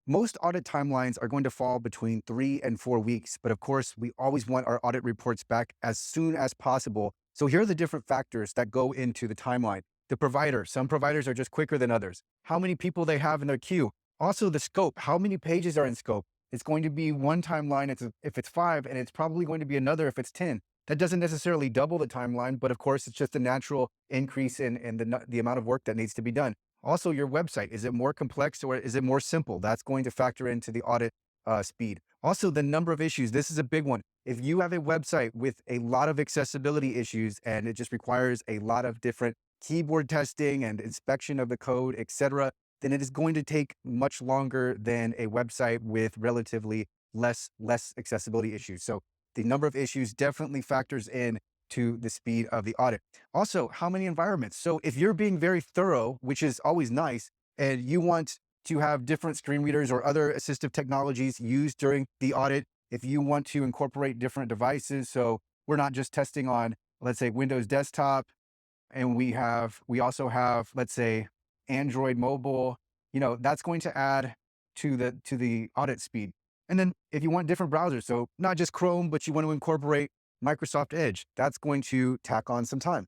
Most audit timelines are going to fall between 3 and 4 weeks, but of course, we always want our audit reports back as soon as possible. So here are the different factors that go into the timeline. The provider, some providers are just quicker than others. How many people they have in their queue. Also the scope, how many pages are in scope. It's going to be one timeline if it's 5, and it's probably going to be another if it's 10. That doesn't necessarily double the timeline, but of course, it's just a natural increase in the amount of work that needs to be done. Also, your website, is it more complex or is it more simple? That's going to factor into the audit speed. Also, the number of issues. This is a big one. If you have a website with a lot of accessibility issues and it just requires a lot of different keyboard testing and inspection of the code, etc., then it is going to take much longer than a website with relatively less accessibility issues. So the number of issues definitely factors in to the speed of the audit. Also, how many environments? So if you're being very thorough, which is always nice, and you want to have different screen readers or other assistive technologies used during the audit, if you want to incorporate different devices, so we're not just testing on, let's say, Windows desktop, and we also have, let's say, Android mobile, that's going to add to the audit speed. And then if you want different browsers, so not just Chrome, but you want to incorporate Microsoft Edge, that's going to tack on some time.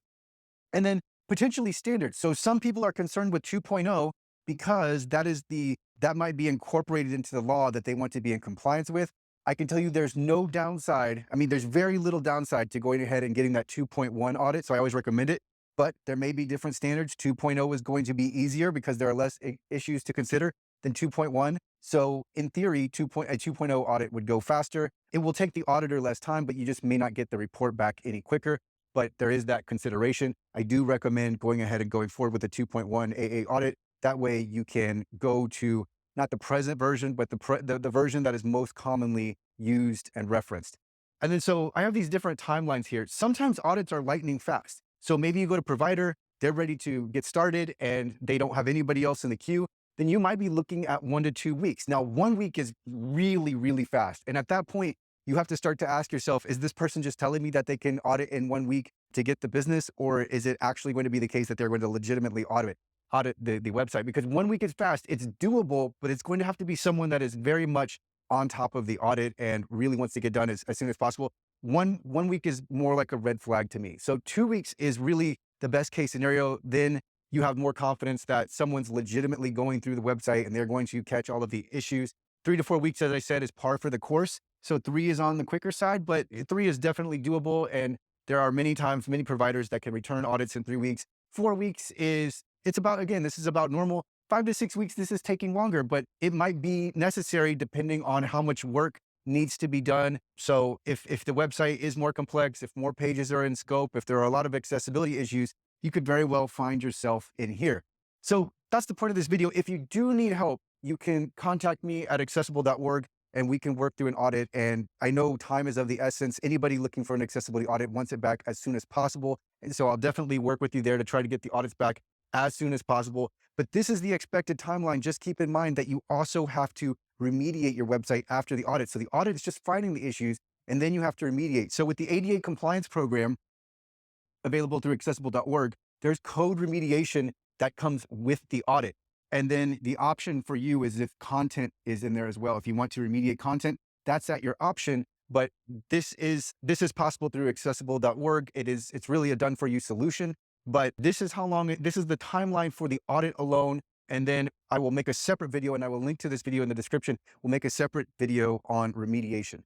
And then potentially standards. So some people are concerned with 2.0 because that might be incorporated into the law that they want to be in compliance with. I can tell you there's no downside. I mean, there's very little downside to going ahead and getting that 2.1 audit. So I always recommend it, but there may be different standards. 2.0 is going to be easier because there are less issues to consider than 2.1. So in theory, a 2.0 audit would go faster. It will take the auditor less time, but you just may not get the report back any quicker. But there is that consideration. I do recommend going ahead and going forward with the 2.1 AA audit. That way you can go to not the present version, but the version that is most commonly used and referenced. And then so I have these different timelines here. Sometimes audits are lightning fast. So maybe you go to provider, they're ready to get started and they don't have anybody else in the queue. Then you might be looking at 1 to 2 weeks. Now, 1 week is really, really fast. And at that point, you have to start to ask yourself, is this person just telling me that they can audit in 1 week to get the business? Or is it actually going to be the case that they're going to legitimately audit the website? Because 1 week is fast, it's doable, but it's going to have to be someone that is very much on top of the audit and really wants to get done as soon as possible. One week is more like a red flag to me. So 2 weeks is really the best case scenario. Then you have more confidence that someone's legitimately going through the website and they're going to catch all of the issues. 3 to 4 weeks, as I said, is par for the course. So 3 is on the quicker side, but 3 is definitely doable. And there are many providers that can return audits in 3 weeks. 4 weeks it's about, again, this is about normal. 5 to 6 weeks, this is taking longer, but it might be necessary depending on how much work needs to be done. So if the website is more complex, if more pages are in scope, if there are a lot of accessibility issues, you could very well find yourself in here. So that's the point of this video. If you do need help, you can contact me at accessible.org and we can work through an audit. And I know time is of the essence. Anybody looking for an accessibility audit wants it back as soon as possible. And so I'll definitely work with you there to try to get the audits back as soon as possible. But this is the expected timeline. Just keep in mind that you also have to remediate your website after the audit. So the audit is just finding the issues and then you have to remediate. So with the ADA compliance program, available through accessible.org, there's code remediation that comes with the audit. And then the option for you is if content is in there as well. If you want to remediate content, that's at your option. But this is possible through accessible.org. It's really a done for you solution. But this is this is the timeline for the audit alone. And then I will make a separate video, and I will link to this video in the description. We'll make a separate video on remediation.